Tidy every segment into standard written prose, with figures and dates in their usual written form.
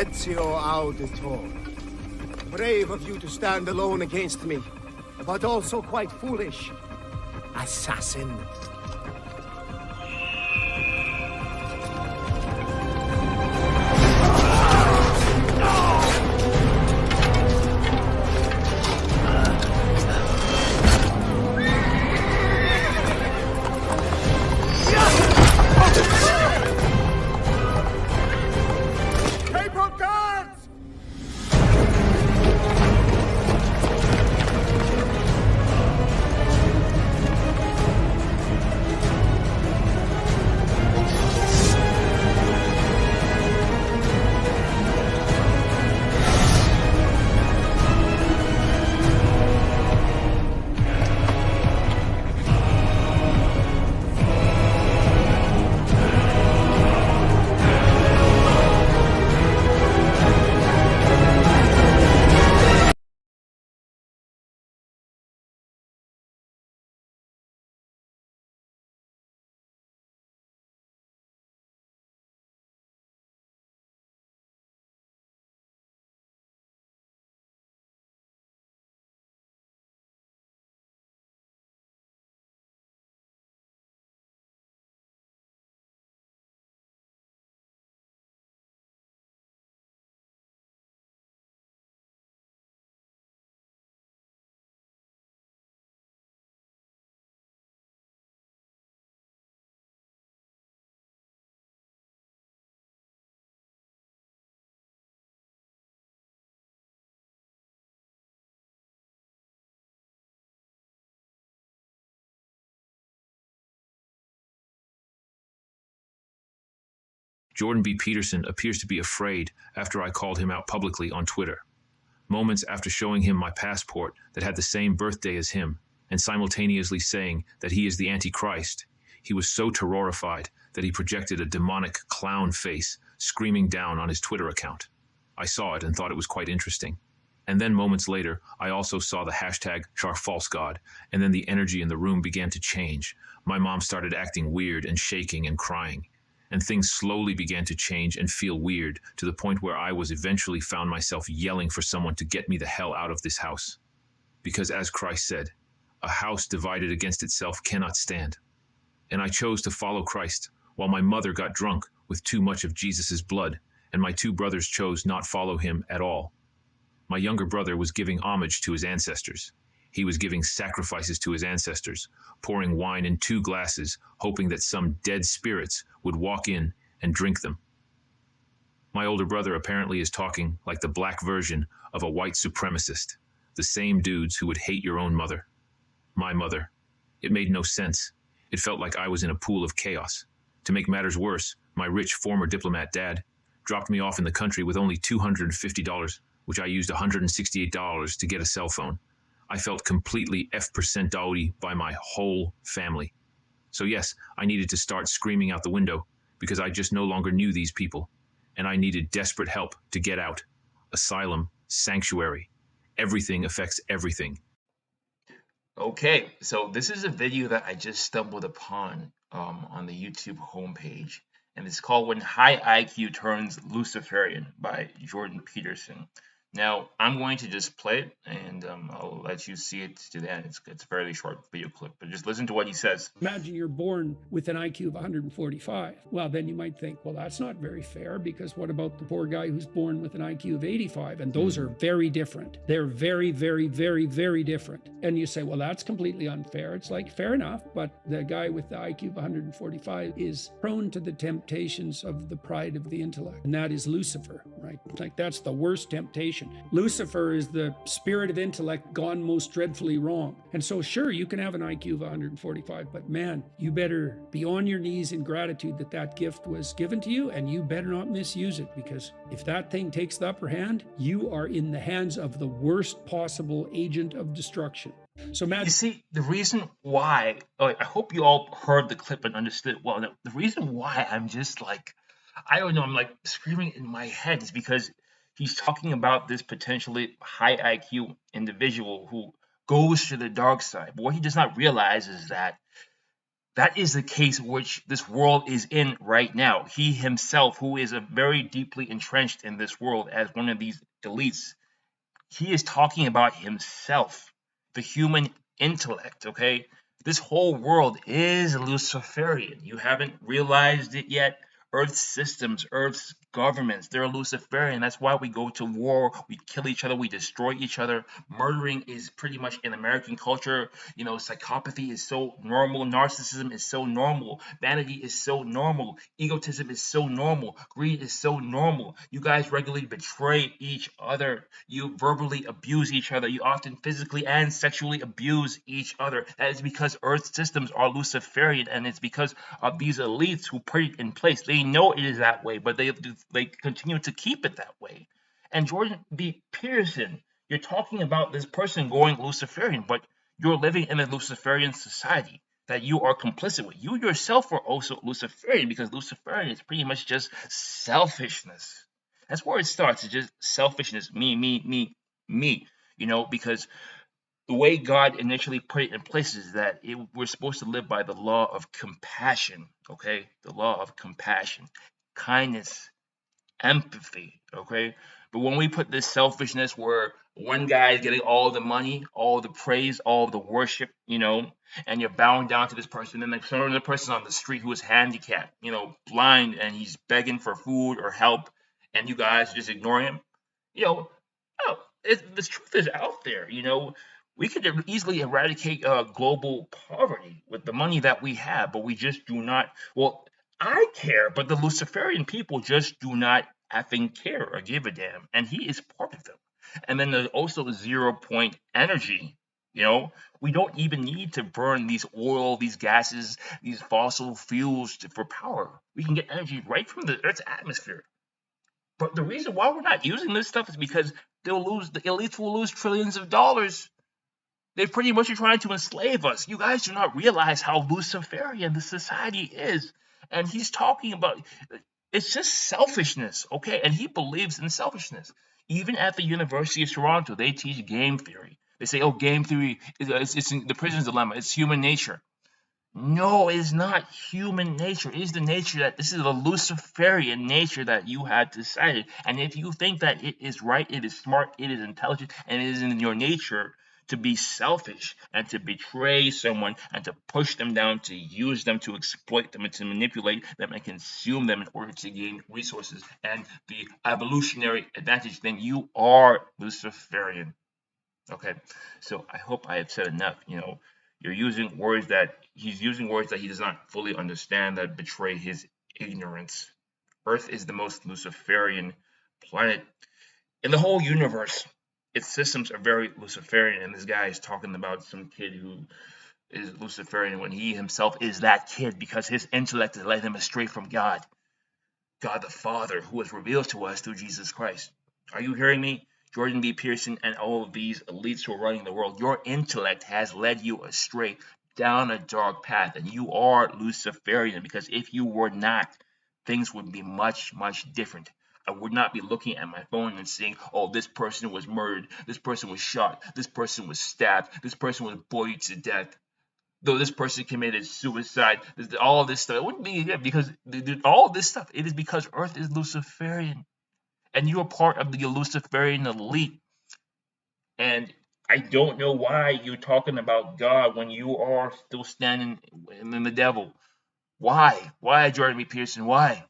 Ezio Auditore. Brave of you to stand alone against me, but also quite foolish. Assassin. Jordan B. Peterson appears to be afraid after I called him out publicly on Twitter. Moments after showing him my passport that had the same birthday as him, and simultaneously saying that he is the Antichrist, he was so terrorified that he projected a demonic clown face screaming down on his Twitter account. I saw it and thought it was quite interesting. And then moments later, I also saw the hashtag #CharFalseGod, and then the energy in the room began to change. My mom started acting weird and shaking and crying. And things slowly began to change and feel weird to the point where I was eventually found myself yelling for someone to get me the hell out of this house. Because as Christ said, a house divided against itself cannot stand. And I chose to follow Christ while my mother got drunk with too much of Jesus's blood, and my two brothers chose not follow him at all. My younger brother was giving homage to his ancestors. He was giving sacrifices to his ancestors, pouring wine in 2 glasses, hoping that some dead spirits would walk in and drink them. My older brother apparently is talking like the black version of a white supremacist, the same dudes who would hate your own mother. My mother. It made no sense. It felt like I was in a pool of chaos. To make matters worse, my rich former diplomat dad dropped me off in the country with only $250, which I used $168 to get a cell phone. I felt completely F%ed by my whole family. So yes, I needed to start screaming out the window because I just no longer knew these people, and I needed desperate help to get out. Asylum, sanctuary, everything affects everything. Okay, so this is a video that I just stumbled upon on the YouTube homepage, and it's called "When High IQ Turns Luciferian" by Jordan Peterson. Now, I'm going to just play it, and I'll let you see it to the end. It's a fairly short video clip, but just listen to what he says. Imagine you're born with an IQ of 145. Well, then you might think, well, that's not very fair, because what about the poor guy who's born with an IQ of 85? And those are very different. They're very, very, very, very different. And you say, well, that's completely unfair. It's like, fair enough, but the guy with the IQ of 145 is prone to the temptations of the pride of the intellect, and that is Lucifer, right? Like, that's the worst temptation. Lucifer is the spirit of intellect gone most dreadfully wrong. And so sure, you can have an IQ of 145, but man, you better be on your knees in gratitude that that gift was given to you, and you better not misuse it, because if that thing takes the upper hand, you are in the hands of the worst possible agent of destruction. So Matt, You see, the reason why, I hope you all heard the clip and understood it well. The reason why I'm just like, I don't know, I'm like screaming in my head is because he's talking about this potentially high IQ individual who goes to the dark side. But what he does not realize is that That is the case which this world is in right now. He himself, who is a very deeply entrenched in this world as one of these elites, he is talking about himself, the human intellect, okay? This whole world is Luciferian. You haven't realized it yet? Earth's systems, Earth's governments, they're Luciferian. That's why we go to war, we kill each other, we destroy each other. Murdering is pretty much in American culture. You know, psychopathy is so normal, narcissism is so normal, vanity is so normal, egotism is so normal, greed is so normal. You guys regularly betray each other. You verbally abuse each other. You often physically and sexually abuse each other. That is because Earth's systems are Luciferian, and it's because of these elites who put it in place. They know it is that way, but they continue to keep it that way. And Jordan B. Peterson, you're talking about this person going Luciferian, but you're living in a Luciferian society that you are complicit with. You yourself are also Luciferian, because Luciferian is pretty much just selfishness. That's where it starts. It's just selfishness. Me. You know, because the way God initially put it in place is that we're supposed to live by the law of compassion, okay? The law of compassion, kindness, empathy, okay? But when we put this selfishness where one guy is getting all the money, all the praise, all the worship, you know, and you're bowing down to this person, and then there's another person on the street who is handicapped, you know, blind, and he's begging for food or help, and you guys just ignore him, you know, the truth is out there, you know. We could easily eradicate global poverty with the money that we have, but we just do not. Well, I care, but the Luciferian people just do not effing care or give a damn, and he is part of them. And then there's also 0 point energy. You know, we don't even need to burn these oil, these gases, these fossil fuels for power. We can get energy right from the Earth's atmosphere. But the reason why we're not using this stuff is because the elites will lose trillions of dollars. They pretty much are trying to enslave us. You guys do not realize how Luciferian the society is. And he's talking about, it's just selfishness, okay? And he believes in selfishness. Even at the University of Toronto, they teach game theory. They say, oh, game theory, it's the prisoner's dilemma. It's human nature. No, it is not human nature. It is the nature that this is a Luciferian nature that you have decided. And if you think that it is right, it is smart, it is intelligent, and it is in your nature to be selfish and to betray someone and to push them down, to use them, to exploit them, and to manipulate them and consume them in order to gain resources and the evolutionary advantage, then you are Luciferian. Okay, so I hope I have said enough. You know, he's using words that he does not fully understand, that betray his ignorance. Earth is the most Luciferian planet in the whole universe. Its systems are very Luciferian, and this guy is talking about some kid who is Luciferian when he himself is that kid, because his intellect has led him astray from God the Father, who was revealed to us through Jesus Christ. Are you hearing me? Jordan B. Peterson and all of these elites who are running the world, your intellect has led you astray down a dark path, and you are Luciferian, because if you were not, things would be much, much different. I would not be looking at my phone and saying, oh, this person was murdered, this person was shot, this person was stabbed, this person was bullied to death, though this person committed suicide, all this stuff. It wouldn't be, because all this stuff, it is because Earth is Luciferian. And you're part of the Luciferian elite. And I don't know why you're talking about God when you are still standing in the devil. Why? Why, Jordan B. Peterson? Why?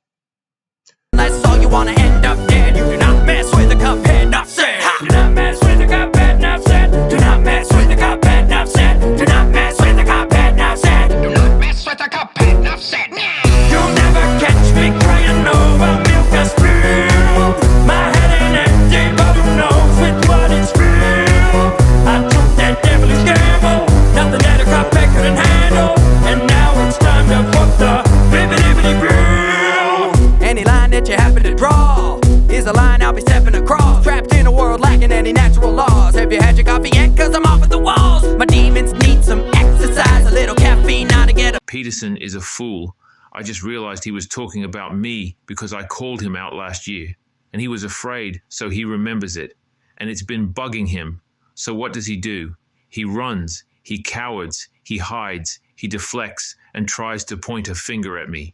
That's all you wanna end up dead. You do not mess with the cuphead, not said. Do not mess with the cuphead, not said. Do not mess with the cuphead, not said. Do not mess with the cuphead, not said. Do not mess with the cuphead, not said. You'll never catch me crying over milk and spoon. My head ain't empty, but who knows with what it's filled. I took that devilish gamble, nothing that a cuphead couldn't handle. And now it's time to fuck the bibbidi-bibbidi-brew. Any line that you happen to draw is a line I'll be stepping across. Trapped in a world lacking any natural laws. Have you had your coffee yet? Cause I'm off at the walls. My demons need some exercise, a little caffeine now to get a... Peterson is a fool. I just realized he was talking about me because I called him out last year. And he was afraid, so he remembers it. And it's been bugging him. So what does he do? He runs, he cowards, he hides, he deflects, and tries to point a finger at me.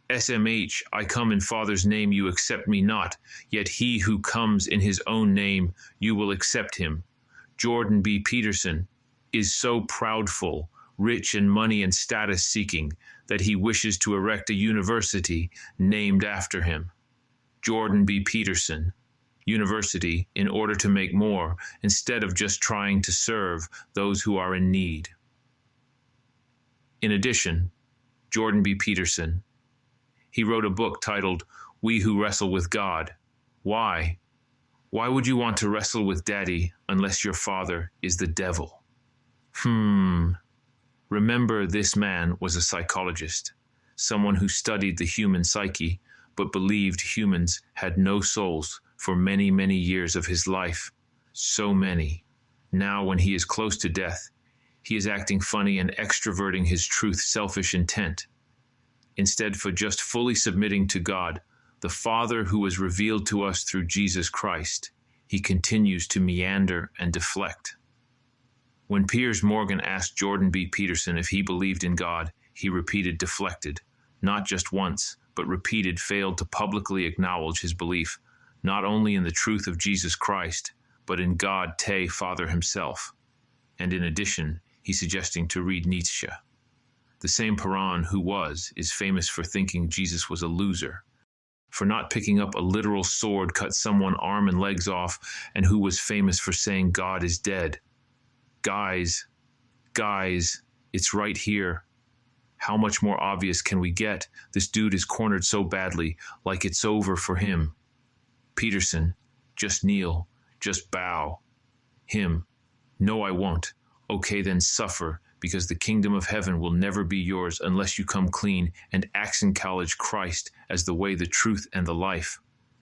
SMH, I come in Father's name, you accept me not, yet he who comes in his own name, you will accept him. Jordan B. Peterson is so proudful, rich in money and status seeking, that he wishes to erect a university named after him. Jordan B. Peterson, University, in order to make more, instead of just trying to serve those who are in need. In addition, Jordan B. Peterson, he wrote a book titled, We Who Wrestle with God. Why? Why would you want to wrestle with Daddy unless your father is the devil? Remember, this man was a psychologist, someone who studied the human psyche, but believed humans had no souls for many, many years of his life. So many. Now, when he is close to death, he is acting funny and extroverting his truth selfish intent. Instead, for just fully submitting to God, the Father who was revealed to us through Jesus Christ, he continues to meander and deflect. When Piers Morgan asked Jordan B. Peterson if he believed in God, he repeated deflected, not just once, but repeated failed to publicly acknowledge his belief, not only in the truth of Jesus Christ, but in God Te Father himself. And in addition, he's suggesting to read Nietzsche. The same Paran who is famous for thinking Jesus was a loser, for not picking up a literal sword, cut someone's arm and legs off, and who was famous for saying God is dead. Guys, it's right here. How much more obvious can we get? This dude is cornered so badly, like it's over for him. Peterson, just kneel, just bow. Him, no, I won't. Okay, then suffer, because the kingdom of heaven will never be yours unless you come clean and acknowledge Christ as the way, the truth, and the life.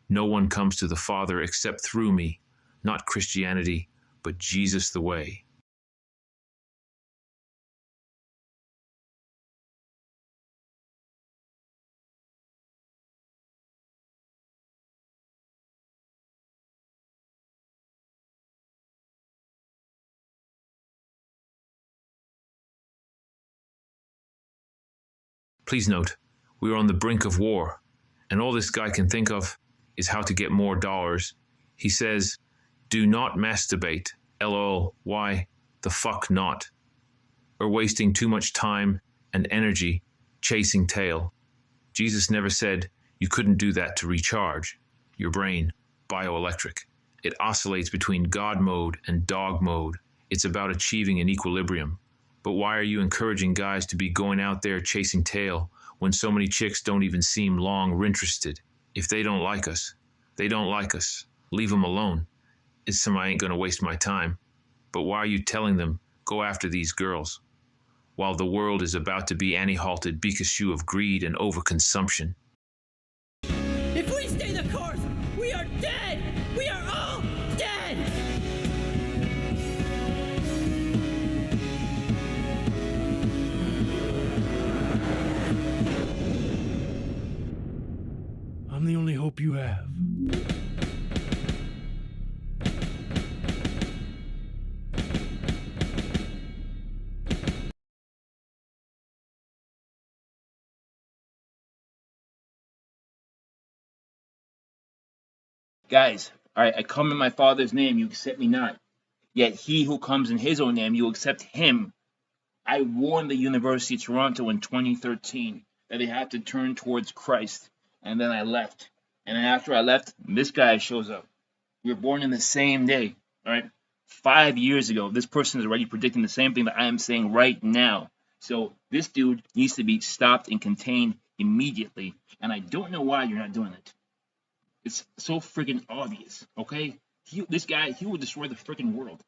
No one comes to the Father except through me, not Christianity, but Jesus the way. Please note, we are on the brink of war, and all this guy can think of is how to get more dollars. He says, do not masturbate, lol, why the fuck not? Or wasting too much time and energy chasing tail. Jesus never said you couldn't do that to recharge your brain, bioelectric. It oscillates between God mode and dog mode. It's about achieving an equilibrium. But why are you encouraging guys to be going out there chasing tail when so many chicks don't even seem long interested? If they don't like us, they don't like us. Leave them alone. It's some I ain't gonna waste my time. But why are you telling them, go after these girls, while the world is about to be annihilated because of greed and overconsumption? If we stay the course, we are dead! We are all dead! I'm the only hope you have. Guys, all right, I come in my Father's name, you accept me not. Yet he who comes in his own name, you accept him. I warned the University of Toronto in 2013 that they had to turn towards Christ, and then I left. And then after I left, this guy shows up. We were born in the same day, all right? 5 years ago, this person is already predicting the same thing that I am saying right now. So this dude needs to be stopped and contained immediately, and I don't know why you're not doing it. It's so freaking obvious, okay? This guy, he will destroy the freaking world.